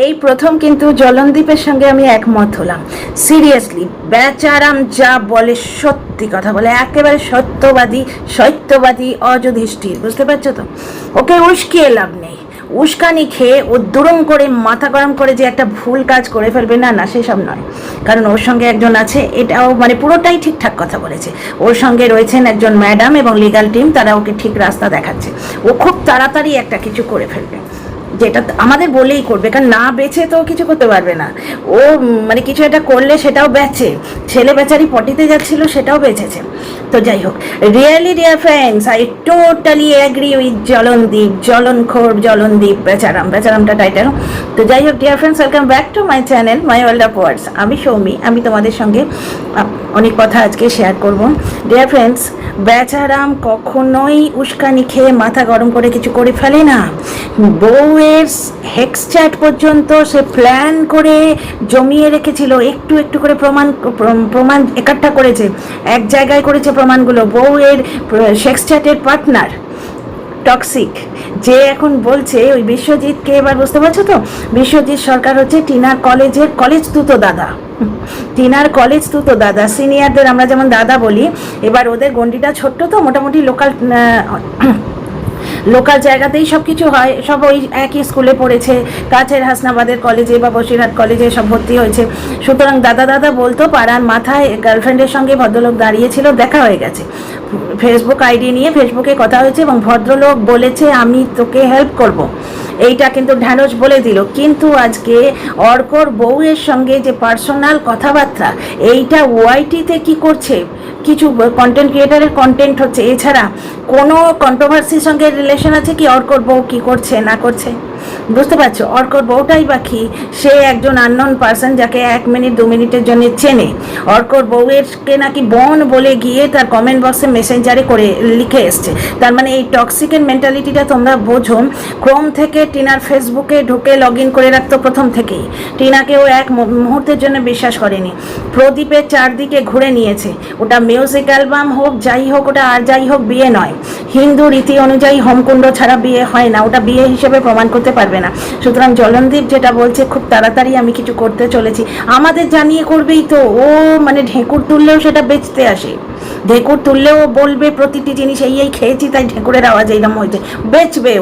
এই প্রথম কিন্তু জলনদীপের সঙ্গে আমি একমত হলাম। সিরিয়াসলি বেচারাম যা বলে সত্যি কথা বলে, একেবারে সত্যবাদী অযুধিষ্ঠির, বুঝতে পারছো তো? ওকে উস্কিয়ে লাভ নেই। উস্কানি খেয়ে ও দুরুম করে মাথা গরম করে যে একটা ভুল কাজ করে ফেলবে, না না সেসব নয়। কারণ ওর সঙ্গে একজন আছে, এটাও মানে পুরোটাই ঠিকঠাক কথা বলেছে। ওর সঙ্গে রয়েছেন একজন ম্যাডাম এবং লিগ্যাল টিম, তারা ওকে ঠিক রাস্তা দেখাচ্ছে। ও খুব তাড়াতাড়ি একটা কিছু করে ফেলবে, যেটা আমাদের বলেই করবে, কারণ না বেচে তো কিছু করতে পারবে না। ও মানে কিছু একটা করলে সেটাও বেচে, ছেলে বেচারি পটিতে যাচ্ছিল সেটাও বেচেছে। তো যাই হোক, really dear friends, I totally agree with Jalandeep, Jalandeep বেচারামটা টাইটেল। তো যাই হোক dear friends, welcome back to my channel my world of words. আমি সৌমি, আমি তোমাদের সঙ্গে অনেক কথা আজকে শেয়ার করব। ডিয়ার ফ্রেন্ডস, বেচারাম কখনোই উস্কানি খেয়ে মাথা গরম করে কিছু করে ফেলে না। বউয়ের হেক্স চ্যাট পর্যন্ত সে প্ল্যান করে জমিয়ে রেখেছিল, একটু একটু করে প্রমাণ একাট্টা করেছে, এক জায়গায় করেছে প্রমাণগুলো। বউয়ের সেক্স চ্যাটের পার্টনার টক্সিক, যে এখন বলছে ওই বিশ্বজিৎকে, এবার বুঝতে পারছো তো, বিশ্বজিৎ সরকার হচ্ছে টিনার কলেজ তুতো দাদা। সিনিয়রদের আমরা যেমন দাদা বলি, এবার ওদের গন্ডিটা ছোট্ট তো, মোটামুটি লোকাল জায়গাতেই সব কিছু হয়, সব ওই একই স্কুলে পড়েছে, কাছের হাসনাবাদের কলেজে বা বসিরহাট কলেজে সব ভর্তি হয়েছে। সুতরাং দাদা বলতো, পাড়ার মাথায় গার্লফ্রেন্ডের সঙ্গে ভদ্রলোক দাঁড়িয়েছিল, দেখা হয়ে গেছে, ফেসবুক আইডি নিয়ে ফেসবুকে কথা হয়েছে এবং ভদ্রলোক বলেছে আমি তোকে হেল্প করব। এইটা কিন্তু ঢ্যাঁড়স বলে দিল। কিন্তু আজকে অর্কর বউয়ের সঙ্গে যে পার্সোনাল কথাবার্তা, এইটা ওয়াইটিতে কি করছে, কিছু কন্টেন্ট ক্রিয়েটারের কন্টেন্ট হচ্ছে, এছাড়া কোনো কন্ট্রোভার্সির সঙ্গে রিলেশন আছে কি অর্কর বউ কী করছে না করছে? বুঝতে পারছো, অর্কর বউটাই বাকি, সে একজন আননোন পার্সন যাকে 1 মিনিট 2 মিনিটের জন্য চেনে। অর্কর বউয়েরকে নাকি বোন বলে গিয়ে তার কমেন্ট বক্সে মেসেঞ্জারে করে লিখে এসছে। তার মানে এই টক্সিকের মেন্টালিটিটা তোমরা বোঝো। ক্রোম থেকে টিনার ফেসবুকে ঢুকে লগ ইন করে রাখতো প্রথম থেকেই, টিনাকেও এক মুহূর্তের জন্য বিশ্বাস করেনি। প্রদীপের চারদিকে ঘুরে নিয়েছে, ওটা মিউজিক অ্যালবাম হোক যাই হোক, ওটা আর যাই হোক বিয়ে নয়। হিন্দু রীতি অনুযায়ী হোমকুণ্ড ছাড়া বিয়ে হয় না, ওটা বিয়ে হিসেবে প্রমাণ করতে পারবে না। সুতরাং জলনদীপ যেটা বলছে, খুব তাড়াতাড়ি আমি কিছু করতে চলেছি, আমাদের জানিয়ে করবেই তো। ও মানে ঢেঁকুর তুললেও সেটা বেচতে আসে, ঢেঁকুর তুললেও বলবে প্রতিটি জিনিস এই খেয়েছি তাই ঢেঁকুরের আওয়াজ এইরকম হয়েছে, বেচবে।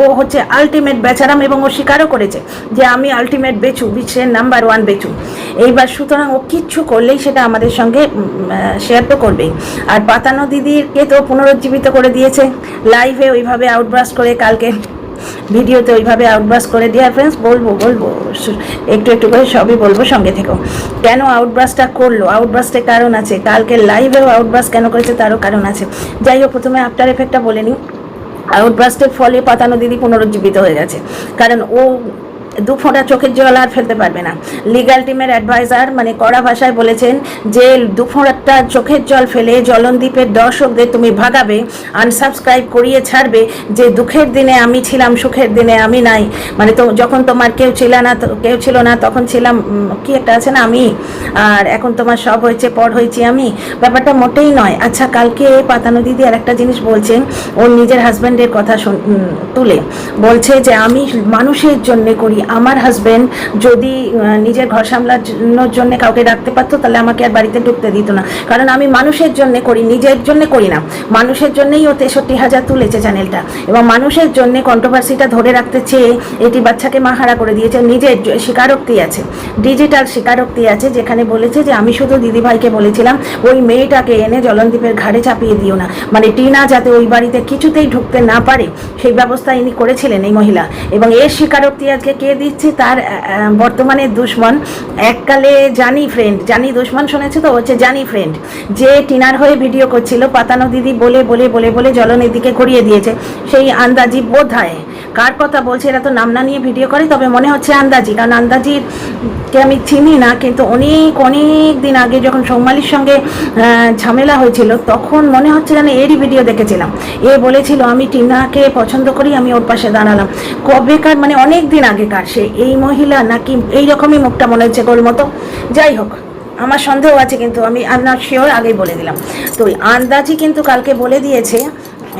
ও হচ্ছে আলটিমেট বেচারাম, এবং ও স্বীকারও করেছে যে আমি আলটিমেট বেচু, বিশ্বের নাম্বার 1 বেচু। এইবার সুতরাং ও কিচ্ছু করলেই সেটা আমাদের সঙ্গে শেয়ার তো করবেই। আর পাতানো দিদিকে তো পুনরুজ্জীবিত করে দিয়েছে লাইভে, ওইভাবে আউটব্রাস্ট করে, কালকে ভিডিওতে ওইভাবে আউটব্রাস্ট করে। ডিয়ার ফ্রেন্ডস, বলবো একটু করে সবই বলবো, সঙ্গে থেকেও। কেন আউটব্রাস্টটা করলো, আউটব্রাস্টের কারণ আছে, কালকে লাইভেও আউটব্রাস্ট কেন করেছে তারও কারণ আছে। যাই হোক, প্রথমে আফটার এফেক্টটা বলে নিই। আউটব্রাস্টের ফলে পাতানো দিদি পুনরুজ্জীবিত হয়ে গেছে, কারণ ও 2 ফোঁটা চোখের জল আর ফেলতে পারবে না। লিগ্যাল টিমের অ্যাডভাইজার মানে কড়া ভাষায় বলেছেন যে 2 ফোঁটা চোখের জল ফেলে জলনদীপের দর্শকদের তুমি ভাগাবে, আনসাবস্ক্রাইব করিয়ে ছাড়বে, যে দুঃখের দিনে আমি ছিলাম, সুখের দিনে আমি নাই। মানে তো যখন তোমার কেউ ছিল না তখন ছিলাম, কি একটা আছে না, আমি, আর এখন তোমার সব হয়েছে, পর হয়েছি আমি। ব্যাপারটা মোটেই নয়। আচ্ছা, কালকে পাতানো দিদি আর একটা জিনিস বলছেন, ওর নিজের হাজব্যান্ডের কথা তুলে বলছে যে আমি মানুষের জন্য করি, আমার হাজব্যান্ড যদি নিজের ঘর সামলানোর জন্য কাউকে রাখতে পারতো তাহলে আমাকে আর বাড়িতে ঢুকতে দিত না, কারণ আমি মানুষের জন্য করি, নিজের জন্য করি না। মানুষের জন্যই ও 63,000 তুলেছে চ্যানেলটা, এবং মানুষের জন্য কন্ট্রোভার্সিটা ধরে রাখতে চেয়ে এটি বাচ্চাকে মাহারা করে দিয়েছে। নিজের স্বীকারোক্তি আছে, ডিজিটাল স্বীকারোক্তি আছে, যেখানে বলেছে যে আমি শুধু দিদিভাইকে বলেছিলাম ওই মেয়েটাকে এনে জলনদীপের ঘাড়ে চাপিয়ে দিও না, মানে টিনা যাতে ওই বাড়িতে কিছুতেই ঢুকতে না পারে সেই ব্যবস্থা ইনি করেছিলেন এই মহিলা। এবং এর স্বীকারোক্তি আজকে কে দিচ্ছে, তার বর্তমানে দুশ্মন, এককালে জানি দুশ্মন শুনেছে তো, হচ্ছে জানি ফ্রেন্ড, যে টিনার হয়ে ভিডিও করছিল, পাতানো দিদি বলে জলনদীপকে ঘুরিয়ে দিয়েছে। সেই আন্দাজি বোধ হয়, কার কথা বলছে, এরা তো নাম না নিয়ে ভিডিও করে, তবে মনে হচ্ছে আন্দাজি, কারণ আন্দাজিকে আমি চিনি না, কিন্তু অনেক দিন আগে যখন সৌমালির সঙ্গে ঝামেলা হয়েছিল তখন মনে হচ্ছে যেন এরই ভিডিও দেখেছিলাম। এ বলেছিল আমি টিনাকে পছন্দ করি, আমি ওর পাশে দাঁড়ালাম। কবেকার, মানে অনেক দিন আগেকার সে এই মহিলা, নাকি এইরকমই মুখটা মনে হচ্ছে গোল মতো। যাই হোক, আমার সন্দেহ আছে, কিন্তু আমি নট শিওর, আগেই বলে দিলাম। তো ওই আন্দাজি কিন্তু কালকে বলে দিয়েছে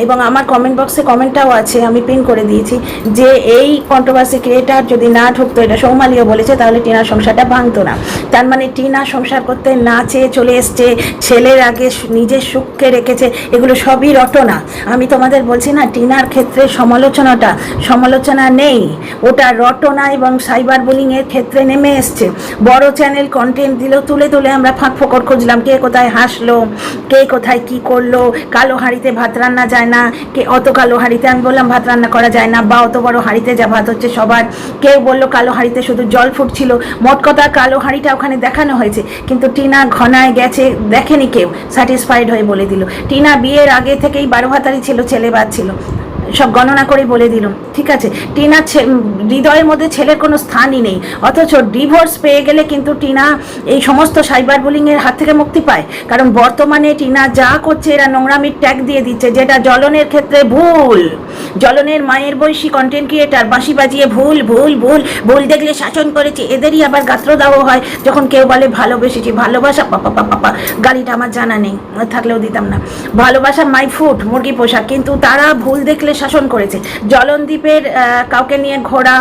এবং আমার কমেন্ট বক্সে কমেন্টটাও আছে, আমি পিন করে দিয়েছি, যে এই কন্ট্রোভার্সি ক্রিয়েটার যদি না ঢুকতো, এটা সৌমালিও বলেছে, তাহলে টিনার সংসারটা ভাঙতো না। তার মানে টিনা সংসার করতে না চেয়ে চলে এসছে, ছেলের আগে নিজের সুখকে রেখেছে, এগুলো সবই রটনা। আমি তোমাদের বলছি না, টিনার ক্ষেত্রে সমালোচনা নেই, ওটা রটনা এবং সাইবার বুলিংয়ের ক্ষেত্রে নেমে এসছে। বড় চ্যানেল কন্টেন্ট দিল, তুলে তুলে আমরা ফাঁক ফোকর খুঁজলাম, কে কোথায় হাসলো, কে কোথায় কি করলো, কালো হাঁড়িতে ভাত রান্না যায় না, কে অত কালো হাঁড়িতে, আমি বললাম ভাত রান্না করা যায় না, বা অত বড় হাঁড়িতে যা ভাত হচ্ছে সবার, কেউ বললো কালো হাঁড়িতে শুধু জল ফুটছিল। মোট কথা কালো হাঁড়িটা ওখানে দেখানো হয়েছে, কিন্তু টিনা ঘনায় গেছে, দেখেনি কেউ, স্যাটিসফাইড হয়ে বলে দিল। টিনা বিয়ের আগে থেকেই 12 ভাতারি ছিল, ছেলে বাদ ছিল, সব গণনা করে বলে দিল, ঠিক আছে। টিনা হৃদয়ের মধ্যে ছেলের কোনো স্থানই নেই, অথচ ডিভোর্স পেয়ে গেলে কিন্তু টিনা এই সমস্ত সাইবার বুলিংয়ের হাত থেকে মুক্তি পায়। কারণ বর্তমানে টিনা যা করছে, এরা নোংরামির ট্যাগ দিয়ে দিচ্ছে, যেটা জ্বলনের ক্ষেত্রে ভুল। জ্বলনের মায়ের বয়সী কন্টেন্ট ক্রিয়েটার বাঁশি বাজিয়ে ভুল ভুল ভুল ভুল দেখলে শাসন করেছে, এদেরই আবার গাত্রদাহ হয় যখন কেউ বলে ভালোবেসেছি। ভালোবাসা পাপা গালিটা আমার জানা নেই, থাকলেও দিতাম না। ভালোবাসা মাই ফুড, মুরগি পোশাক, কিন্তু তারা ভুল দেখলে শাসন করেছে। জলনদ্বীপের কাউকে নিয়ে ঘোরা,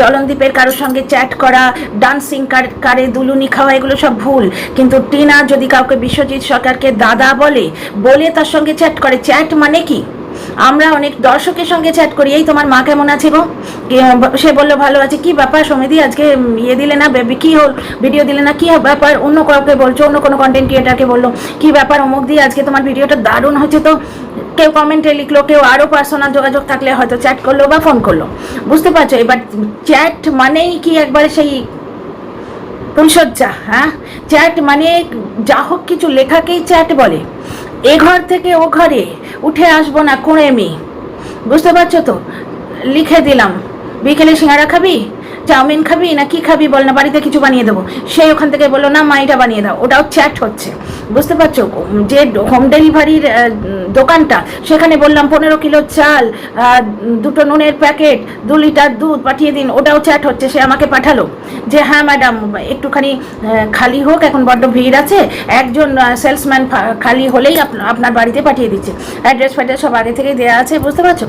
জলনদ্বীপের কারোর সঙ্গে চ্যাট করা, ডান্সিং কারে দুলুনি খাওয়া, এগুলো সব ভুল। কিন্তু টিনা যদি কাউকে বিশ্বজিৎ সরকারকে দাদা বলে তার সঙ্গে চ্যাট করে, চ্যাট মানে কি? আমরা অনেক দর্শকের সঙ্গে চ্যাট করি, এই তোমার মা কেমন আছে গো, সে বললো ভালো আছে, কি ব্যাপার সমিতি আজকে ইয়ে দিলে না, বেবি কি হল, ভিডিও দিলে না, কি ব্যাপার? অন্য কাউকে বলছো, অন্য কোনো কন্টেন্ট ক্রিয়েটারকে বললো, কি ব্যাপার অমুক দিয়ে আজকে তোমার ভিডিওটা দারুণ হয়েছে। তো কেউ কমেন্টে লিখলো, কেউ আরও পার্সোনাল যোগাযোগ থাকলে হয়তো চ্যাট করলো বা ফোন করলো, বুঝতে পারছো? এবার চ্যাট মানেই কি একবারে সেই ফুলসজ্জা? হ্যাঁ, চ্যাট মানে যা হোক কিছু লেখাকেই চ্যাট বলে। এ ঘর থেকে ও ঘরে উঠে আসবো না কোঁড়েমি, বুঝতে পারছো তো? লিখে দিলাম, বিকেলে সিঙ্গারা খাবি, চাউমিন খাবি, না কি খাবি বল না, বাড়িতে কিছু বানিয়ে দেবো। সেই ওখান থেকে বললো না মা এটা বানিয়ে দাও, ওটাও চ্যাট হচ্ছে, বুঝতে পারছো? যে হোম ডেলিভারির দোকানটা, সেখানে বললাম 15 কিলো চাল, 2টো নুনের প্যাকেট, 2 লিটার দুধ পাঠিয়ে দিন, ওটাও চ্যাট হচ্ছে। সে আমাকে পাঠালো যে হ্যাঁ ম্যাডাম একটুখানি খালি হোক, এখন বড্ড ভিড় আছে, একজন সেলসম্যান খালি হলেই আপনার বাড়িতে পাঠিয়ে দিচ্ছে, অ্যাড্রেস ফ্যাড্রেস সব আগে থেকেই দেওয়া আছে, বুঝতে পারছো?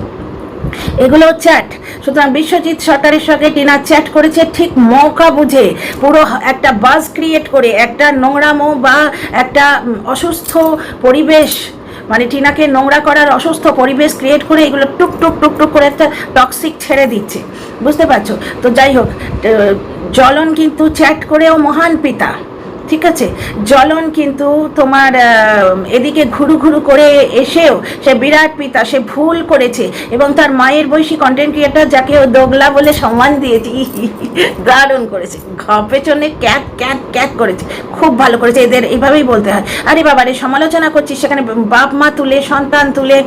এগুলো চ্যাট। সুতরাং বিশ্বজিৎ সরকারের সঙ্গে টিনা চ্যাট করেছে ঠিক মৌকা বুঝে, পুরো একটা বাজ ক্রিয়েট করে, একটা নোংরামো বা একটা অসুস্থ পরিবেশ, মানে টিনাকে নোংরা করার অসুস্থ পরিবেশ ক্রিয়েট করে এগুলো টুক টুক টুক টুক করে একটা টক্সিক ছেড়ে দিচ্ছে, বুঝতে পারছো? তো যাই হোক, জ্বলন কিন্তু চ্যাট করেও মহান পিতা, ঠিক আছে। জ্বলন কিন্তু তোমার এদিকে ঘুরু ঘুরু করে এসেও সে বিরাট পিতা, সে ভুল করেছে, এবং তার মায়ের বয়সী কন্টেন্ট ক্রিয়েটার যাকে ও দোগলা বলে সম্মান দিয়েছে, দারুণ করেছে, পেছনে ক্যাট ক্যাট ক্যাট করেছে, খুব ভালো করেছে। এদের এইভাবেই বলতে হয়। আরে বাবা রে, সমালোচনা করছিস, সেখানে বাপ মা তুলে, সন্তান তুলে,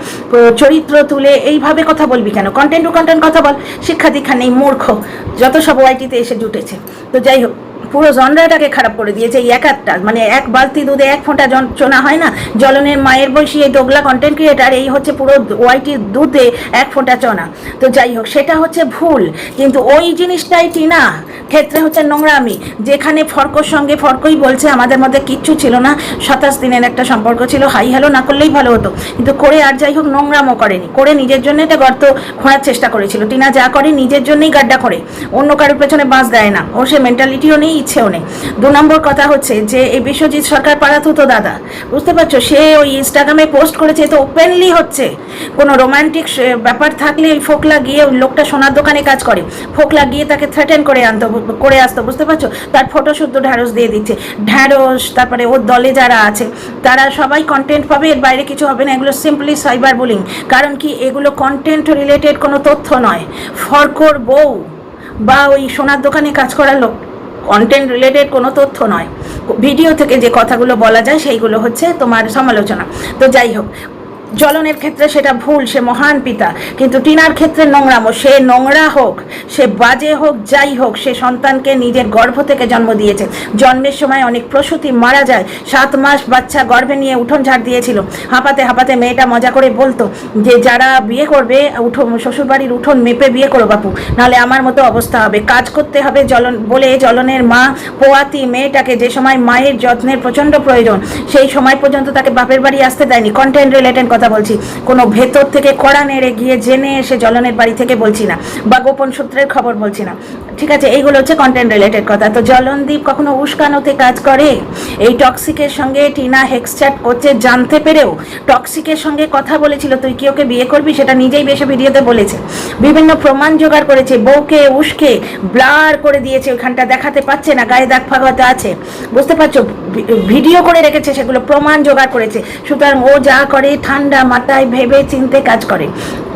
চরিত্র তুলে এইভাবে কথা বলবি কেন? কন্টেন্ট টু কন্টেন্ট কথা বল, শিক্ষা দীক্ষা নেই, মূর্খ যত সব ওয়াইটিতে এসে জুটেছে। তো যাই হোক, পুরো জনরাটাকে খারাপ করে দিয়েছে এই একটা, মানে এক বালতি দুধে 1 ফোঁটা চোনা হয় না। জ্বলনের মায়ের বয়সী এই দোগলা কন্টেন্ট ক্রিয়েটার, এই হচ্ছে পুরো ওয়াইটির দুধে 1 ফোঁটা চোনা। তো যাই হোক, সেটা হচ্ছে ভুল, কিন্তু ওই জিনিসটাই টিনা ক্ষেত্রে হচ্ছে নোংরামি, যেখানে ফর্কর সঙ্গে ফর্কই বলছে আমাদের মধ্যে কিচ্ছু ছিল না, 27 দিনের একটা সম্পর্ক ছিল, হাই হ্যালো না করলেই ভালো হতো, কিন্তু করে আর যাই হোক নোংরামও করেনি, করে নিজের জন্য এটা গর্ত খোঁড়ার চেষ্টা করেছিল। টিনা যা করে নিজের জন্যই গাড্ডা করে, অন্য কারোর পেছনে বাঁশ দেয় না, ও সে মেন্টালিটিও নেই, ইচ্ছেও নেই। 2 নম্বর কথা হচ্ছে যে এই বিশ্বজিৎ সরকার পাড়াতো তো দাদা, বুঝতে পারছো? সে ওই ইনস্টাগ্রামে পোস্ট করেছে, তো ওপেনলি হচ্ছে, কোনো রোমান্টিক ব্যাপার থাকলে ওই ফোকলা গিয়ে, ওই লোকটা সোনার দোকানে কাজ করে, ফোকলা গিয়ে তাকে থ্রেটেন করে আসতো, বুঝতে পারছো? তার ফটো শুদ্ধ ঢ্যাঁড়স দিয়ে দিচ্ছে, ঢ্যাঁড়স, তারপরে ওর দলে যারা আছে তারা সবাই কন্টেন্ট পাবে, এর বাইরে কিছু হবে না। এগুলো সিম্পলি সাইবার বুলিং, কারণ কি এগুলো কন্টেন্ট রিলেটেড কোনো তথ্য নয়। ফরকর বউ বা ওই সোনার দোকানে কাজ করার লোক কন্টেন্ট রিলেটেড কোনো তথ্য নয়, ভিডিও থেকে যে কথাগুলো বলা যায় সেইগুলো হচ্ছে তোমার সমালোচনা। তো যাই হোক, জ্বলনের ক্ষেত্রে সেটা ভুল, সে মহান পিতা, কিন্তু টিনার ক্ষেত্রে নোংরামো, সে নোংরা হোক, সে বাজে হোক, যাই হোক, সে সন্তানকে নিজের গর্ভ থেকে জন্ম দিয়েছে। জন্মের সময় অনেক প্রসূতি মারা যায়, 7 মাস বাচ্চা গর্ভে নিয়ে উঠোন ঝাড় দিয়েছিল, হাঁপাতে হাঁপাতে মেয়েটা মজা করে বলতো যে যারা বিয়ে করবে শ্বশুরবাড়ির উঠোন মেপে বিয়ে করো বাপু, নাহলে আমার মতো অবস্থা হবে, কাজ করতে হবে। জ্বলনের মা পোয়াতি মেয়েটাকে যে সময় মায়ের যত্নের প্রচণ্ড প্রয়োজন, সেই সময় পর্যন্ত তাকে বাপের বাড়ি আসতে দেয়নি, কন্টেন্ট রিলেটেড কথা কথা বলছি, কোনো ভেতর থেকে কড়া নেড়ে গিয়ে জেনে এসে জ্বলনের বাড়ি থেকে বলছি না, বা গোপন সূত্রের খবর বলছি না, ঠিক আছে? এইগুলো হচ্ছে কন্টেন্ট রিলেটেড কথা। তো জ্বলনদীপ কখনো উস্কানোতে কাজ করে? এই টক্সিকের সঙ্গে টিনা হেক্সচ্যাট করছে জানতে পেরেও টক্সিকের সঙ্গে কথা বলেছিল তুই কি ওকে বিয়ে করবি, সেটা নিজেই বেশি ভিডিওতে বলেছে। বিভিন্ন প্রমাণ জোগাড় করেছে, বউকে উস্কে ব্লার করে দিয়েছে, ওইখানটা দেখাতে পাচ্ছে না, গায়ে দাগ ফাগ হয়তো আছে, বুঝতে পারছো? ভিডিও করে রেখেছে, সেগুলো প্রমাণ জোগাড় করেছে। সুতরাং ও যা করে ঠান্ডা মাথায় ভেবে চিনতে কাজ করে,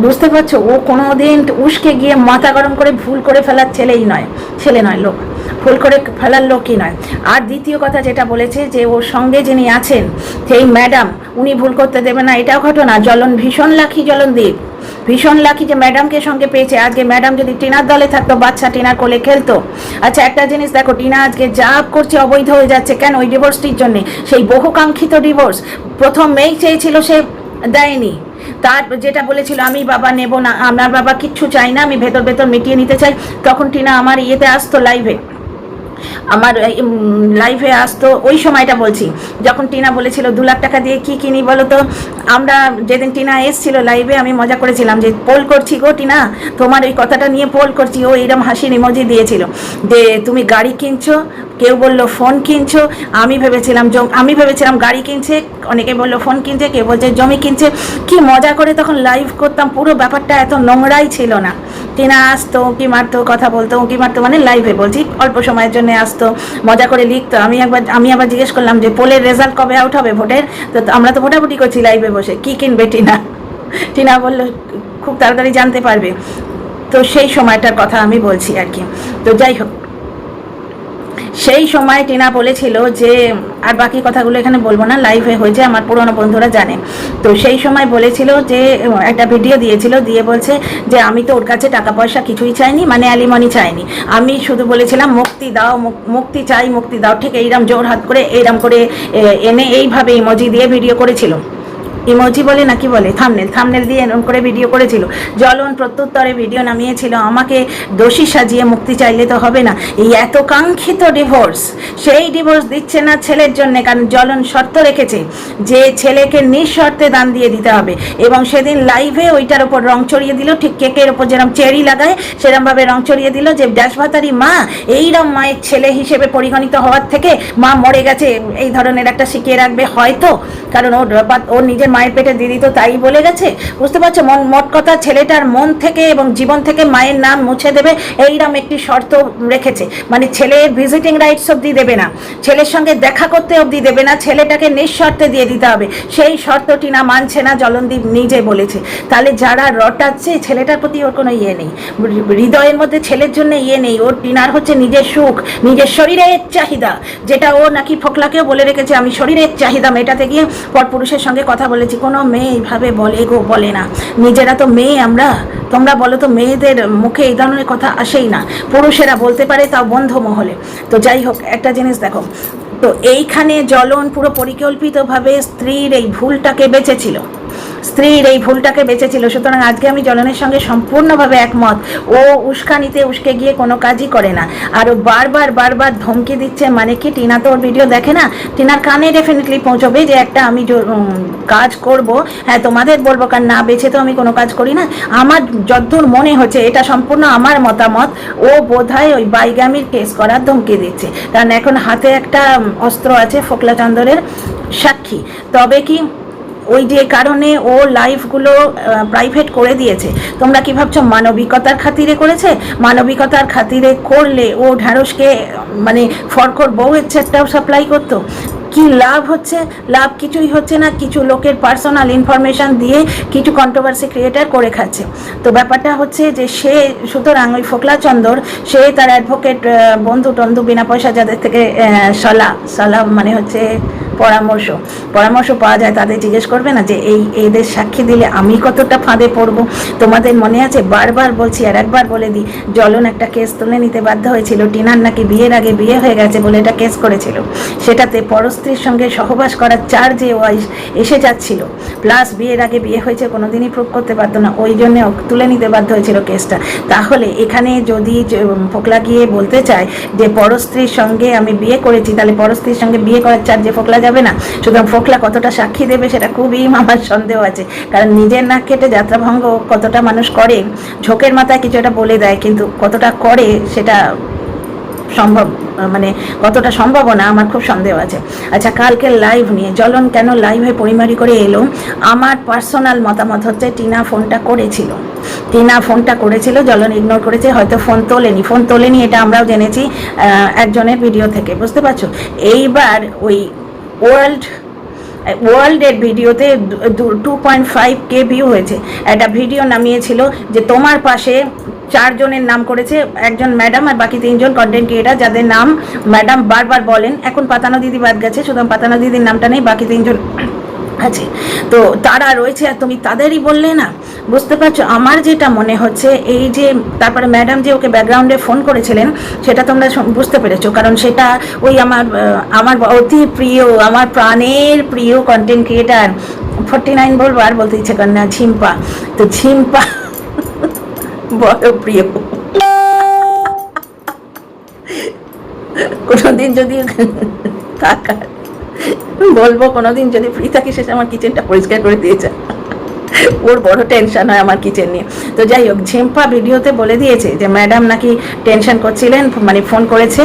বুঝতে পারছো? ও কোনোদিন উস্কে গিয়ে মাথা গরম করে ভুল করে ফেলার ছেলেই নয়, ছেলে নয়, লোক ভুল করে ফেলার লোকই নয়। আর দ্বিতীয় কথা যেটা বলেছে যে ওর সঙ্গে যিনি আছেন সেই ম্যাডাম, উনি ভুল করতে দেবে না, এটাও ঘটনা। জ্বলন ভীষণ লাকি, জ্বলনদীপ ভীষণ লাকি যে ম্যাডামকে সঙ্গে পেয়েছে। আজকে ম্যাডাম যদি টিনার দলে থাকতো, বাচ্চা টিনার কোলে খেলতো। আচ্ছা একটা জিনিস দেখো, টিনা আজকে যা করছে অবৈধ হয়ে যাচ্ছে কেন? ওই ডিভোর্সটির জন্যে, সেই বহুকাঙ্ক্ষিত ডিভোর্স। প্রথম মেয়ে চেয়েছিল, সে দেয়নি। তার যেটা বলেছিল আমি বাবা নেব না, আমার বাবা কিচ্ছু চাই না, আমি ভেতর ভেতর মিটিয়ে নিতে চাই, তখন টিনা আমার ইয়েতে আসতো, লাইভে, আমার লাইভে আসতো। ওই সময়টা বলছি যখন টিনা বলেছিল 2 লাখ টাকা দিয়ে কি কিনি বলো তো। আমরা যেদিন টিনা এসছিল লাইভে, আমি মজা করেছিলাম যে পোল করছি গো টিনা, তোমার ওই কথাটা নিয়ে পোল করছি। ও এরম হাসির ইমোজি দিয়েছিল যে তুমি গাড়ি কিনছো, কেউ বললো ফোন কিনছো, আমি ভেবেছিলাম গাড়ি কিনছে, অনেকে বললো ফোন কিনছে, কেউ বলছে জমি কিনছে। কি মজা করে তখন লাইভ করতাম, পুরো ব্যাপারটা এত নোংরাই ছিল না। টিনা আসতো, উঁকি মারতো, কথা বলতো, উঁকি মারতো মানে লাইভে বলছি, অল্প সময়ের জন্য আসতো, মজা করে লিখতো। আমি আবার জিজ্ঞেস করলাম যে পোলের রেজাল্ট কবে আউট হবে ভোটের, তো আমরা তো ভোটাভুটি করছি লাইভে বসে, কি কিনবে টিনা? টিনা বললো খুব তাড়াতাড়ি জানতে পারবে। তো সেই সময়টার কথা আমি বলছি আর কি। তো যাই হোক, সেই সময় টিনা বলেছিল যে, আর বাকি কথাগুলো এখানে বলবো না, লাইভে হয়েছে, আমার পুরনো বন্ধুরা জানে। তো সেই সময় বলেছিল যে, একটা ভিডিও দিয়েছিল, দিয়ে বলছে যে আমি তো ওর কাছে টাকা পয়সা কিছুই চাইনি, মানে অ্যালিমনি চাইনি, আমি শুধু বলেছিলাম মুক্তি দাও, মুক্তি চাই, মুক্তি দাও। ঠিক এইরকম জোর হাত করে এইরকম করে এনে এইভাবে ইমোজি দিয়ে ভিডিও করেছিল। ইমোজি বলে নাকি বলে, থামনেল দিয়ে এরকম করে ভিডিও করেছিল। জ্বলন প্রত্যুত্তরে ভিডিও নামিয়েছিল, আমাকে দোষী সাজিয়ে মুক্তি চাইলে তো হবে না। এই এত কাঙ্ক্ষিত ডিভোর্স, সেই ডিভোর্স দিচ্ছে না ছেলের জন্য, কারণ জ্বলন শর্ত রেখেছে যে ছেলেকে নিঃশর্তে দান দিয়ে দিতে হবে। এবং সেদিন লাইভে ওইটার ওপর রং চড়িয়ে দিল, ঠিক কেকের ওপর যেরকম চেরি লাগায় সেরকমভাবে রং চড়িয়ে দিল যে ড্যাশভাতারি মা এইরকম মায়ের ছেলে হিসেবে পরিগণিত হওয়ার থেকে মা মরে গেছে এই ধরনের একটা শিখিয়ে রাখবে হয়তো, কারণ ওর নিজের মায়ের পেটে দিদি তো তাই বলে গেছে, বুঝতে পারছো? মোট কথা ছেলেটার মন থেকে এবং জীবন থেকে মায়ের নাম মুছে দেবে এইরকম একটি শর্ত রেখেছে। মানে ছেলের ভিজিটিং রাইটস অবধি দেবে না, ছেলের সঙ্গে দেখা করতে অবধি দেবে না, ছেলেটাকে নিঃশর্তে দিয়ে দিতে হবে। সেই শর্তটি না মানছে না, জ্বলনদীপ নিজে বলেছে। তাহলে যারা রটাচ্ছে, ছেলেটার প্রতি ওর কোনো ইয়ে নেই, হৃদয়ের মধ্যে ছেলের জন্য ইয়ে নেই। ওর টিনার হচ্ছে নিজের সুখ, নিজের শরীরের চাহিদা, যেটা ও নাকি ফোকলাকেও বলে রেখেছে, আমি শরীরের চাহিদা মেটাতে গিয়ে পরপুরুষের সঙ্গে কথা বলেছি। কোনো মেয়ে এইভাবে বলে গো, বলে না। নিজেরা তো মেয়ে আমরা, তোমরা বলো তো, মেয়েদের মুখে এই ধরনের কথা আসেই না, পুরুষেরা বলতে পারে, তাও বন্ধ মহলে। তো যাই হোক, একটা জিনিস দেখো, তো এইখানে জ্বলন পুরো পরিকল্পিতভাবে স্ত্রীর এই ভুলটাকে বেঁচেছিল। সুতরাং আজকে আমি জ্বলনের সঙ্গে সম্পূর্ণভাবে একমত। ও উস্কানিতে উস্কে গিয়ে কোনো কাজই করে না, আর ও বারবার ধমকি দিচ্ছে। মানে কি, টিনা তো ওর ভিডিও দেখে না, টিনার কানে ডেফিনেটলি পৌঁছবে যে একটা আমি কাজ করব, হ্যাঁ তোমাদের বলবো, কারণ না বেছে তো আমি কোনো কাজ করি না। আমার যতদূর মনে হচ্ছে, এটা সম্পূর্ণ আমার মতামত, ও বোধহয় ওই বাইগামির কেস করার ধমকি দিচ্ছে, কারণ এখন হাতে একটা অস্ত্র আছে ফোকলা চন্দরের সাক্ষী। তবে কি ওই যে কারণে ও লাইভগুলো প্রাইভেট করে দিয়েছে। তোমরা কি ভাবছো মানবিকতার খাতিরে করেছে? মানবিকতার খাতিরে করলে ও ঢ্যাঁড়সকে মানে ফরকর বউয়ের ছেলেটাও সাপ্লাই করতো। কি লাভ হচ্ছে? লাভ কিছুই হচ্ছে না। কিছু লোকের পার্সোনাল ইনফরমেশান দিয়ে কিছু কন্ট্রোভার্সি ক্রিয়েটার করে খাচ্ছে। তো ব্যাপারটা হচ্ছে যে সে, সুতরাং ওই ফোকলা চন্দর, সে তার অ্যাডভোকেট বন্ধু টন্ধু বিনা পয়সা যাদের থেকে সলা মানে হচ্ছে পরামর্শ পাওয়া যায়, তাদের জিজ্ঞেস করবে না যে এদের সাক্ষী দিলে আমি কতটা ফাঁদে পড়বো। তোমাদের মনে আছে, বারবার বলছি আর একবার বলে দিই, জ্বলন একটা কেস তুলে নিতে বাধ্য হয়েছিল। টিনার নাকি বিয়ের আগে বিয়ে হয়ে গেছে বলে এটা কেস করেছিল। সেটাতে পরস্ত্রীর সঙ্গে সহবাস করার চার্জে ও এসে যাচ্ছিল, প্লাস বিয়ের আগে বিয়ে হয়েছে কোনোদিনই প্রুভ করতে পারতো না, ওই জন্য তুলে নিতে বাধ্য হয়েছিল কেসটা। তাহলে এখানে যদি ফোকলা গিয়ে বলতে চায় যে পরস্ত্রীর সঙ্গে আমি বিয়ে করেছি, তাহলে পরস্ত্রীর সঙ্গে বিয়ে করার চার্জে ফোকলা যাবে না। সুতরাং ফোকলা কতটা সাক্ষী দেবে সেটা খুবই আমার সন্দেহ আছে, কারণ নিজের নাক কেটে যাত্রাভঙ্গ কতটা মানুষ করে, ঝোঁকের মাথায় কিছু একটা বলে দেয়, কিন্তু কতটা করে সেটা সম্ভব, মানে কতটা সম্ভাবনা আমার খুব সন্দেহ আছে। আচ্ছা, কালকে লাইভ নিয়ে জ্বলন কেন লাইভে পরিমারি করে এলো, আমার পার্সোনাল মতামত হচ্ছে টিনা ফোনটা করেছিল, জ্বলন ইগনোর করেছে, হয়তো ফোন তোলেনি এটা আমরাও জেনেছি একজনের ভিডিও থেকে, বুঝতে পারছো। এইবার ওই ওয়ার্ল্ডের ভিডিওতে 2.5K ভিউ হয়েছে, একটা ভিডিও নামিয়েছিল যে তোমার পাশে 4 জনের নাম করেছে, একজন ম্যাডাম আর বাকি 3 জন কন্টেন্ট ক্রিয়েটার, যাদের নাম ম্যাডাম বারবার বলেন। এখন পাতানো দিদি বাদ গেছে, সুতরাং পাতানো দিদির নামটা নেই, বাকি 3 জন আছে, তো তারা রয়েছে আর তুমি তাদেরই বললে না, বুঝতে পারছো। আমার যেটা মনে হচ্ছে এই যে তারপরে ম্যাডাম যে ওকে ব্যাকগ্রাউন্ডে ফোন করেছিলেন সেটা তোমরা বুঝতে পেরেছো, কারণ সেটা ওই আমার অতি প্রিয়, আমার প্রাণের প্রিয় কন্টেন্ট ক্রিয়েটার 49 বলবো আর বলতে ইচ্ছে করে না, ঝিম্পা। তো ঝিম্পা বড় প্রিয়, কোনোদিন যদি থাকার বলবো, কোনোদিন যদি ফ্রি থাকি শেষে আমার কিচেনটা পরিষ্কার করে দিয়েছে, ওর বড় টেনশন হয় আমার কিচেন নিয়ে। তো যাই হোক, ঝিম্পা ভিডিওতে বলে দিয়েছে যে ম্যাডাম নাকি টেনশন করছিলেন, মানে ফোন করেছে।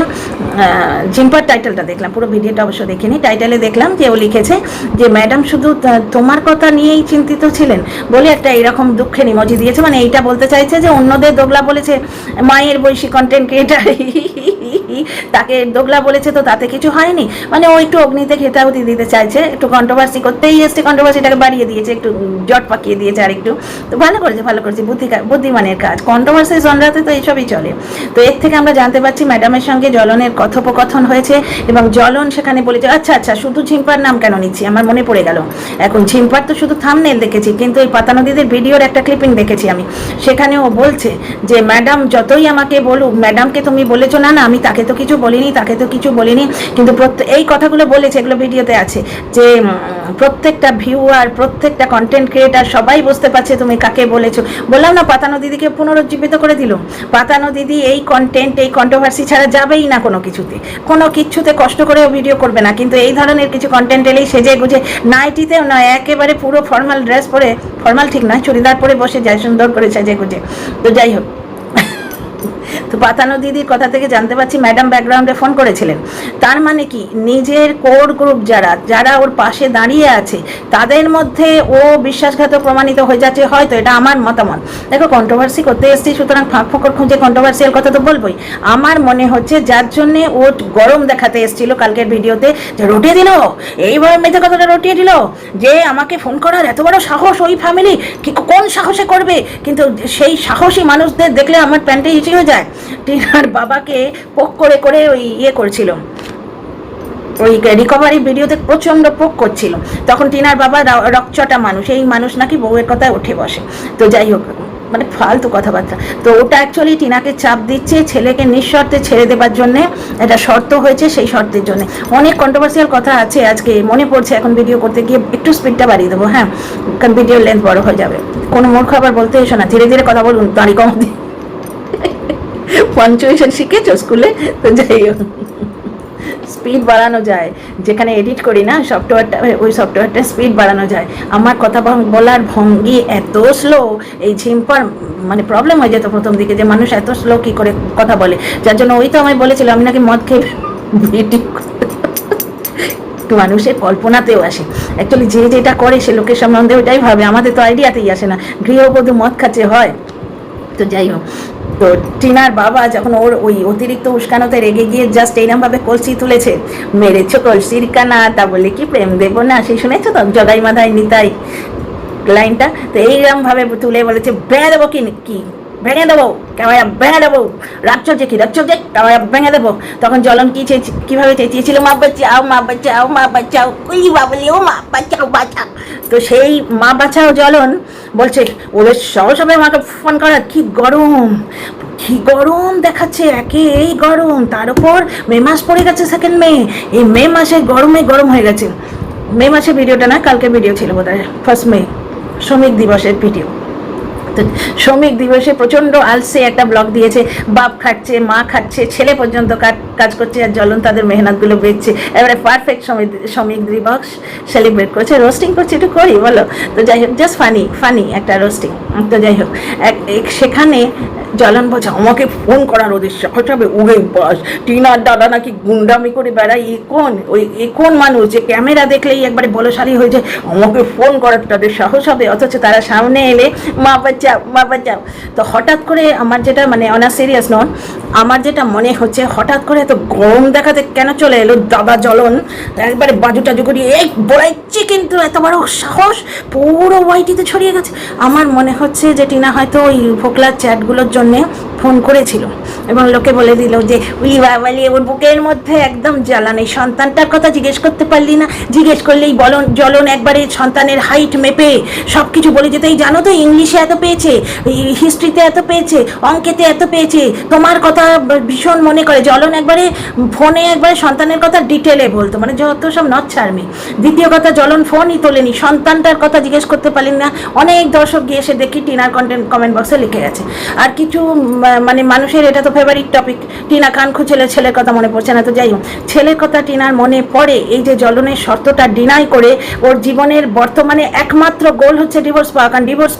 ঝিম্পার টাইটেলটা দেখলাম, পুরো ভিডিওটা অবশ্য দেখিনি, টাইটেলে দেখলাম যে ও লিখেছে যে ম্যাডাম শুধু তোমার কথা নিয়েই চিন্তিত ছিলেন বলে একটা এরকম দুঃখের ইমোজি দিয়েছে, মানে এইটা বলতে চাইছে যে অন্যদের দোগলা বলেছে, মায়ের বৈশী কন্টেন্ট ক্রিয়েটার তাকে দোগলা বলেছে তো তাতে কিছু হয়নি, মানে ও একটু অগ্নিতে খেতাহুতি দিতে চাইছে, একটু কন্ট্রোভার্সি করতেই এসছে, কন্ট্রোভার্সিটাকে বাড়িয়ে দিয়েছে, একটু জট পাকিয়ে দিয়েছে আর একটু, তো ভালো করেছে, বুদ্ধিমানের কাজ, কন্ট্রোভার্সি জনরাতে তো এইসবই চলে। তো এর থেকে আমরা জানতে পারছি ম্যাডামের সঙ্গে জ্বলনের কথোপকথন হয়েছে, এবং জ্বলন সেখানে বলেছে আচ্ছা শুধু ঝিম্পার নাম কেন নিচ্ছি, আমার মনে পড়ে গেল, এখন ঝিম্পার তো শুধু থাম্বনেল দেখেছি, কিন্তু এই পাতানো দিদির ভিডিওর একটা ক্লিপিং দেখেছি আমি, সেখানে ও বলছে যে ম্যাডাম যতই আমাকে বলুক, ম্যাডামকে তুমি বলেছো না আমি তাকে তো কিছু বলিনি, কিন্তু এই কথাগুলো বলেছে, এগুলো ভিডিওতে আছে, যে প্রত্যেকটা ভিউয়ার, প্রত্যেকটা কন্টেন্ট ক্রিয়েটার সবাই বুঝতে পারছে তুমি কাকে বলেছো। বললাম না, পাতানো দিদিকে পুনরুজ্জীবিত করে দিল। পাতানো দিদি এই কন্টেন্ট, এই কন্ট্রোভার্সি ছাড়া যাবেই না কোনো কিছুতে কষ্ট করেও ভিডিও করবে না, কিন্তু এই ধরনের কিছু কন্টেন্ট এলেই সেজে গুজে, নাইটিতেও নয়, একেবারে পুরো ফর্মাল ড্রেস পরে, ফর্মাল ঠিক নয়, চুড়িদার পরে বসে যায় সুন্দর করে সেজে গুজে। তো যাই হোক, তো পাতানো দিদির কথা থেকে জানতে পারছি ম্যাডাম ব্যাকগ্রাউন্ডে ফোন করেছিলেন, তার মানে কি নিজের কোর গ্রুপ যারা ওর পাশে দাঁড়িয়ে আছে তাদের মধ্যে ও বিশ্বাসঘাতক প্রমাণিত হয়ে যাচ্ছে, হয়তো, এটা আমার মতামত। দেখো, কন্ট্রোভার্সি করতে এসেছি, সুতরাং ফাঁক ফোকর খুঁজে কন্ট্রোভার্সিয়াল কথা তো বলবোই। আমার মনে হচ্ছে যার জন্যে ও গরম দেখাতে এসেছিল কালকের ভিডিওতে, যে রটিয়ে দিল, এইভাবে মেথে কথাটা রটিয়ে দিল, যে আমাকে ফোন করার এত বড় সাহস ওই ফ্যামিলি, কোন সাহসে করবে, কিন্তু সেই সাহসী মানুষদের দেখলে আমার প্যান্টে ইচি হয়ে যায়। টিনার বাবাকে পোক করে ওই করছিল, ওই রিকভারি ভিডিওতে প্রচণ্ড পোক করছিল, তখন টিনার বাবা রকচটা মানুষ, এই মানুষ নাকি বউয়ের কথায় উঠে বসে। তো যাই হোক, মানে ফালতু কথাবার্তা। তো ওটা অ্যাকচুয়ালি টিনাকে চাপ দিচ্ছে ছেলেকে নিঃশর্তে ছেড়ে দেবার জন্যে, এটা শর্ত হয়েছে, সেই শর্তের জন্য অনেক কন্ট্রোভার্সিয়াল কথা আছে আজকে মনে পড়ছে, এখন ভিডিও করতে গিয়ে একটু স্পিডটা বাড়িয়ে দেবো, হ্যাঁ, কারণ ভিডিওর লেন্থ বড় হয়ে যাবে। কোনো মূর্খ আবার বলতে এসো না, ধীরে ধীরে কথা বলুন, দাঁড়ি কম দিয়ে পাঞ্চুয়েশন শিখেছো স্কুলে। তো যাই হোক, স্পিড বাড়ানো যায়, যেখানে এডিট করি না সফটওয়্যারটা, ওই সফটওয়্যারটা স্পিড বাড়ানো যায়। আমার কথা বলার ভঙ্গি এত স্লো, এই ঝিম্পার মানে প্রবলেম হয়ে যেত প্রথম দিকে, যে মানুষ এত স্লো কী করে কথা বলে, যার জন্য ওই তো আমায় বলেছিল আমি নাকি মদ খেয়ে ভিডিও মানুষের কল্পনাতেও আসে, অ্যাকচুয়ালি যে যেটা করে সে লোকের সম্বন্ধে ওইটাই ভাবে, আমাদের তো আইডিয়াতেই আসে না, গৃহবধূ মদ খাচ্ছে হয়। তো যাই হোক, তো টিনার বাবা যখন ওর ওই অতিরিক্ত উস্কানোতে রেগে গিয়ে জাস্ট এইরকমভাবে কলসি তুলেছে, মেরেছো কলসির কানা, তা বলে কি প্রেম দেবো না, সেই শুনেছো তো জগাই মাথায় নিতাই লাইনটা, তো এইরকমভাবে তুলে বলেছে ভেঙে দেবো, কি ভেঙে দেবো, ক্যামেরা ভেঙে দেবো, রাগ চলছে ক্যামেরা ভেঙে দেবো। তখন জ্বলন কীভাবে চেঁচিয়েছিল, মা বাঁচাও, ওই বাবলি, ও মা বাঁচাও। তো সেই মা বাঁচাও জ্বলন বলছে ওদের সহজ হবে আমাকে ফোন করা, কি গরম দেখাচ্ছে, এই গরম, তার উপর মে মাস পড়ে গেছে, সেকেন্ড মে, এই মে মাসে গরম হয়ে গেছে। মে মাসে ভিডিওটা না, কালকে ভিডিও ছিল বোধহয় 1 মে, শ্রমিক দিবসের ভিডিও। তো শ্রমিক দিবসে প্রচণ্ড আলসে একটা ব্লগ দিয়েছে, বাপ খাচ্ছে, মা খাচ্ছে, ছেলে পর্যন্ত কাজ করছে, আর জ্বলন তাদের মেহনতগুলো বেচছে। এবারে পারফেক্ট শ্রমিক দিবস সেলিব্রেট করছে, রোস্টিং করছে, একটু করি বলো। তো যাই হোক, জাস্ট ফানি একটা রোস্টিং। তো যাই হোক, সেখানে জ্বলন বলছে আমাকে ফোন করার ওদের সাহস হবে, উড়ে বাস টিনার দাদা নাকি গুন্ডামি করে বেড়ায়, কোন মানুষ যে ক্যামেরা দেখলেই একবারে বলশালী হয়ে যায়, আমাকে ফোন করার তাদের সাহস হবে, অথচ তারা সামনে এলে মা বাঁচাও। তো হঠাৎ করে আমার যেটা মানে অনার সিরিয়াস নন, আমার যেটা মনে হচ্ছে হঠাৎ করে এত গরম দেখাতে কেন চলে এলো দাদা জ্বলন, একবারে বাজু টাজু করিয়ে এই বলাইছি, কিন্তু এত বড় সাহস পুরো ওয়াইটিতে ছড়িয়ে গেছে। আমার মনে হচ্ছে যে টিনা হয়তো ওই ফোকলার চ্যাটগুলোর জন্যে ফোন করেছিল এবং লোকে বলে দিল যে উই বাবালি ওর বুকের মধ্যে একদম জ্বালান, এই সন্তানটার কথা জিজ্ঞেস করতে পারলি না, জিজ্ঞেস করলেই জ্বলন একবারে সন্তানের হাইট মেপে সব কিছু বলে যেতে, এই জানো তো ইংলিশে এত পেয়েছে, হিস্ট্রিতে এত পেয়েছে, অঙ্কেতে এত পেয়েছে, তোমার কথা ভীষণ মনে করে। জ্বলন একবারে ফোনে একবারে সন্তানের কথা ডিটেলে বলতো, মানে যত সব নচ্ছারমি। দ্বিতীয় কথা, জ্বলন ফোনই তোলেনি, সন্তানটার কথা জিজ্ঞেস করতে পারলেন না। অনেক দর্শক গিয়ে এসে দেখি টিনার কমেন্ট বক্সে লিখে গেছে। আর কিছু মানে মানুষের এটা তো ফেভারিট টপিক, টিনা কান খুঁচেলে ছেলের কথা মনে পড়ছে না। তো যাই হোক, ছেলের কথা টিনার মনে পড়ে, এই যে জ্বলনের শর্তটা ডিনাই করে ওর জীবনের বর্তমানে একমাত্র গোল হচ্ছে ডিভোর্স পাওয়া, কারণ ডিভোর্স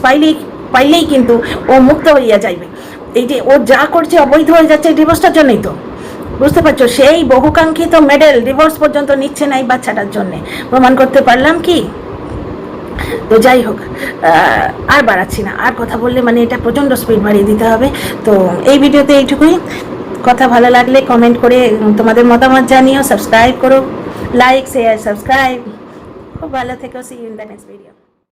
পাইলেই কিন্তু ও মুক্ত হইয়া যাইবে। এই যে ও যা করছে অবৈধ হয়ে যাচ্ছে ডিভোর্সটার জন্যই তো, বুঝতে পারছো? সেই বহুকাঙ্ক্ষিত মেডেল ডিভোর্স পর্যন্ত নিচ্ছে না এই বাচ্চাটার জন্যে, প্রমাণ করতে পারলাম কি? তো যাই হোক, আর বাড়াচ্ছি না, আর কথা বললে মানে এটা প্রচণ্ড স্পিড বাড়িয়ে দিতে হবে। তো এই ভিডিওতে এইটুকুই। কথা ভালো লাগলে কমেন্ট করে তোমাদের মতামত জানিও, সাবস্ক্রাইব করো, লাইক শেয়ার সাবস্ক্রাইব। খুব ভালো থেকো, see you in the next video.